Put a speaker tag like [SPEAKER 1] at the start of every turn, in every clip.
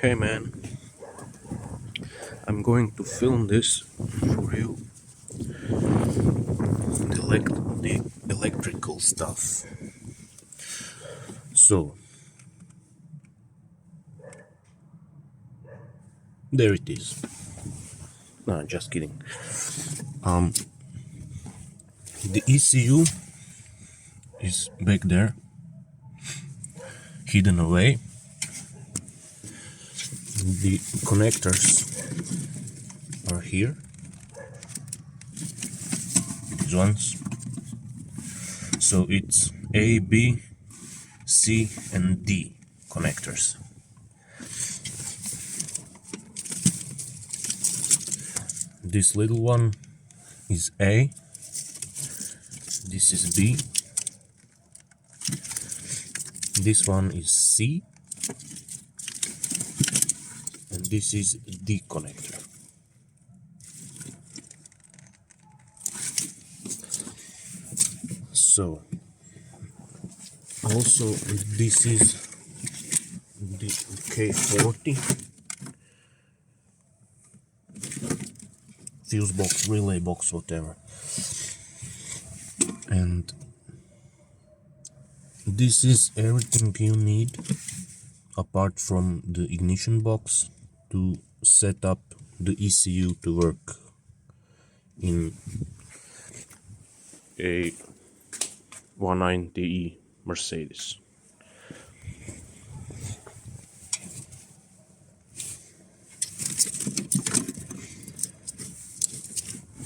[SPEAKER 1] Hey man, I'm going to film this for you. The electrical stuff. So, there it is. No, just kidding. The ECU is back there, hidden away. The connectors are here. These ones. So it's A, B, C, and D connectors. This little one is A, this is B, this one is C, and this is D connector. So, also this is the K40 fuse box, relay box, whatever. And this is everything you need apart from the ignition box to set up the ECU to work in a 190e Mercedes.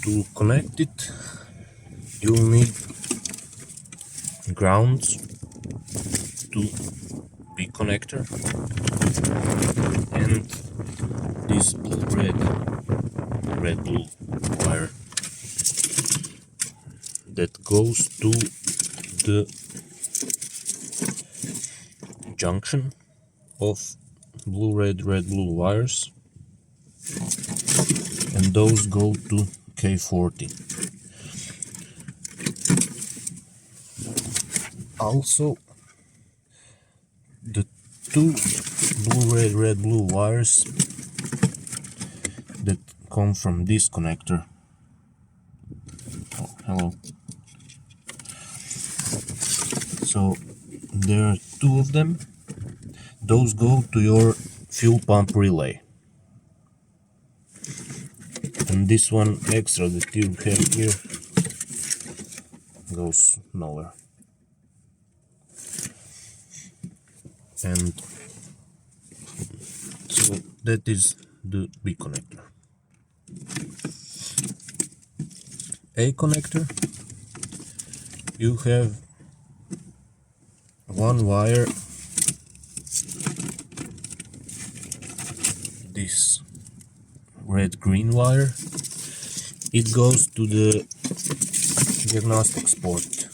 [SPEAKER 1] To connect it, you'll need grounds to B connector and this red-blue wire that goes to the junction of red-blue wires, and those go to K40. Also, the two red-blue wires that come from this connector. Oh, hello. So there are two of them. Those go to your fuel pump relay. And this one extra that you have here goes nowhere. And so that is the B connector. A connector, you have one wire, this red-green wire. It goes to the diagnostic port,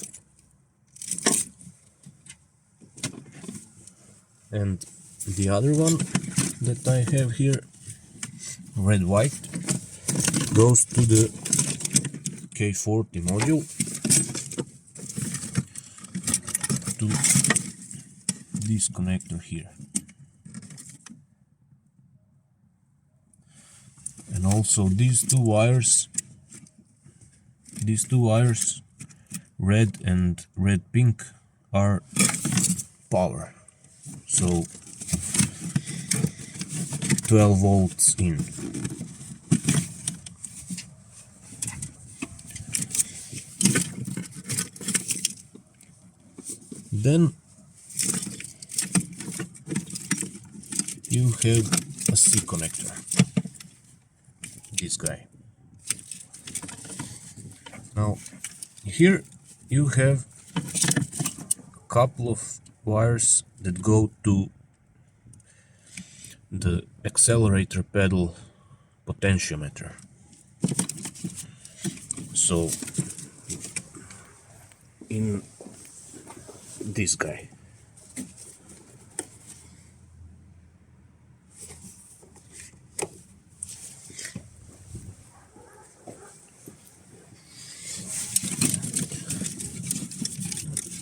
[SPEAKER 1] and the other one that I have here, red-white, goes to the K40 module, to this connector here. And also these two wires, red and red-pink, are power. So 12 volts in. Then you have a C connector, this guy. Now here you have a couple of wires that go to the accelerator pedal potentiometer. So in this guy.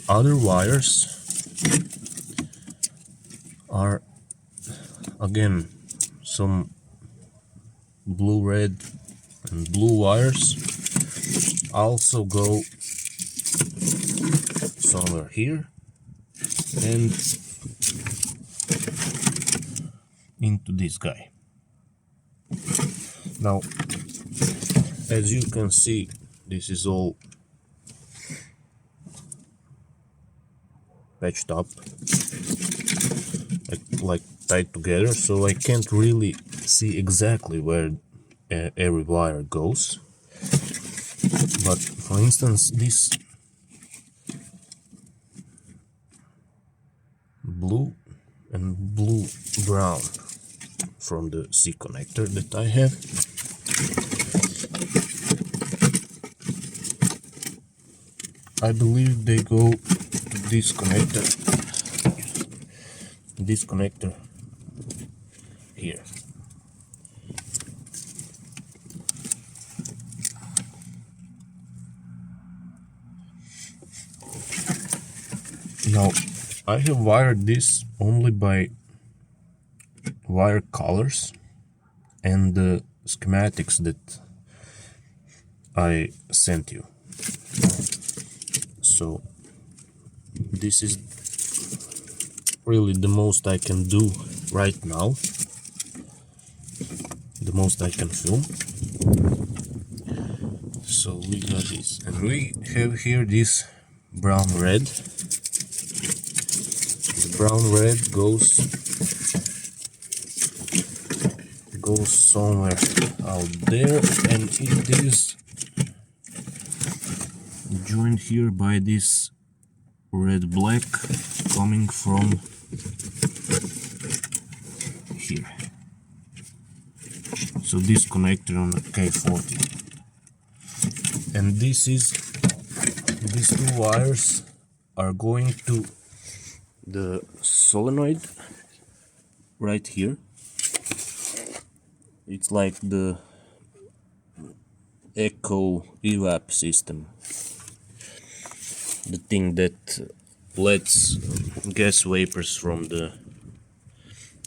[SPEAKER 1] Other wires are again some blue, red and blue wires also go somewhere here and into this guy. Now, as you can see, this is all patched up, like tied together, so I can't really see exactly where every wire goes. But for instance, this blue and blue brown from the C connector that I have, I believe they go to this connector here. Now, I have wired this only by wire colors and the schematics that I sent you. So this is really the most I can do right now, the most I can film. So we got this, and we have here this brown red. The brown red goes somewhere out there, and it is joined here by this red black coming from here. So this connector on the K40, and these two wires are going to the solenoid right here. It's like the echo evap system, the thing that lets gas vapors from the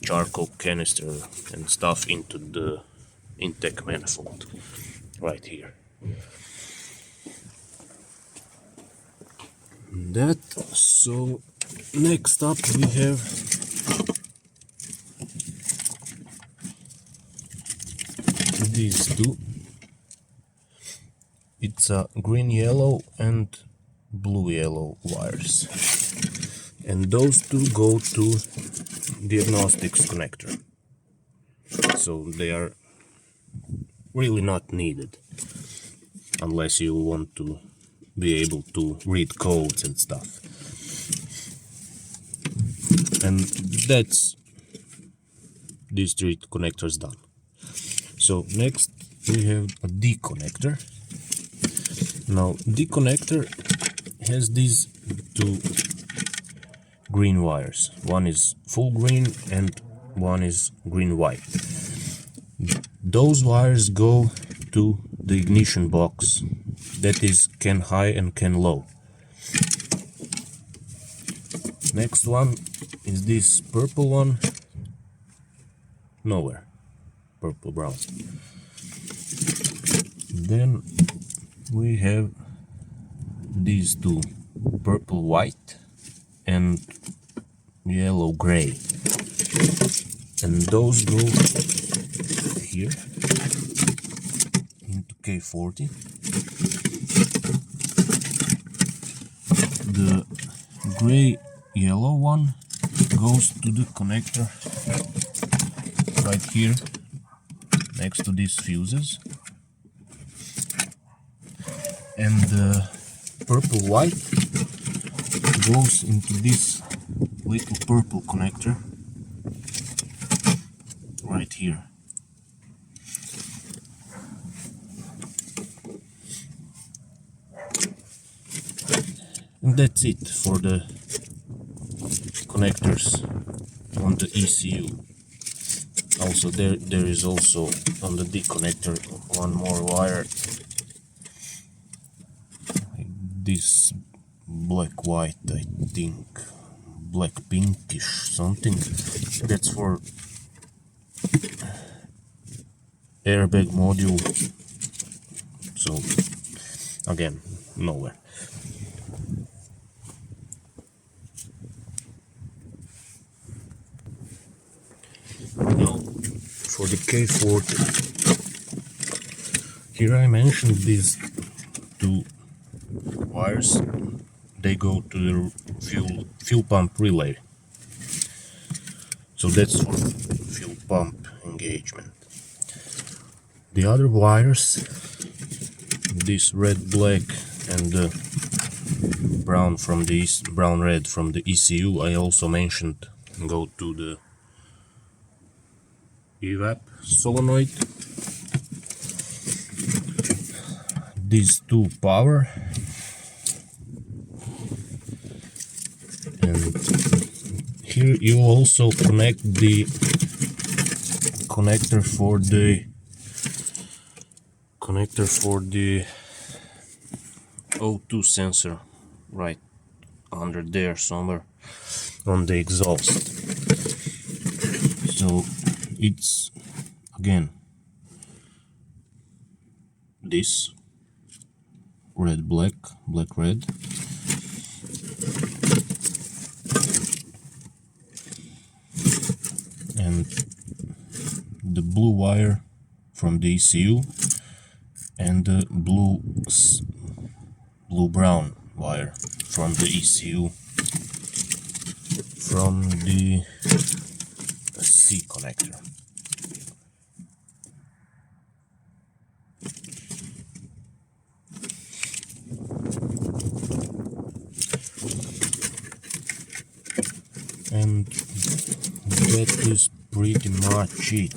[SPEAKER 1] charcoal canister and stuff into the intake manifold right here. So next up we have these two. It's a green yellow and blue yellow wires, and those two go to Diagnostic's connector, so they are really not needed unless you want to be able to read codes and stuff. And that's these three connectors done. So next we have a D connector. Now D connector has these two green wires. One is full green and one is green white. Those wires go to the ignition box, that is CAN high and CAN low. Next one is this purple one, nowhere, purple brown. Then we have these two, purple white and yellow gray, and those go here into K40. The gray yellow one goes to the connector right here next to these fuses, and the purple white goes into this little purple connector right here. And that's it for the connectors on the ECU. Also there is also on the D connector one more wire, this black white, I think black pinkish something, that's for airbag module. So again, nowhere. Now for the K40, here I mentioned these two wires. They go to the fuel pump relay. So that's for fuel pump engagement. The other wires, this red black and the brown red from the ECU, I also mentioned, go to the evap solenoid. These two power, and here you also connect the connector for the O2 sensor, right under there somewhere on the exhaust. So it's again this red black red, and the blue wire from the ECU, and the blue brown wire from the ECU from the C connector. And that is pretty much it.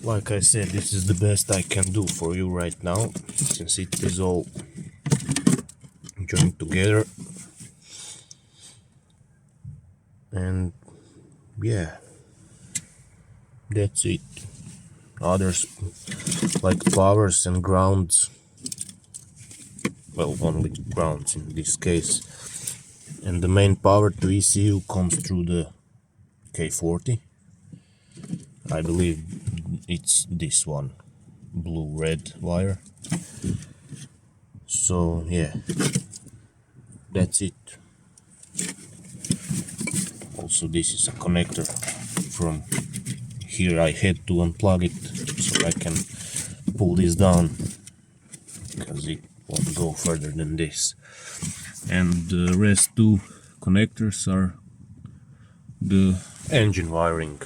[SPEAKER 1] Like I said, this is the best I can do for you right now, since it is all joined together. And yeah, that's it. Others like powers and grounds, well, only grounds in this case, and the main power to ECU comes through the K40. I believe it's this one, blue-red wire. So yeah, that's it. Also, this is a connector from here. I had to unplug it so I can pull this down, because it won't go further than this. And the rest two connectors are the engine wiring.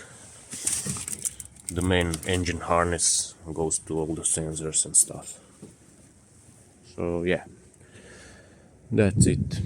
[SPEAKER 1] The main engine harness goes to all the sensors and stuff. So yeah, that's it.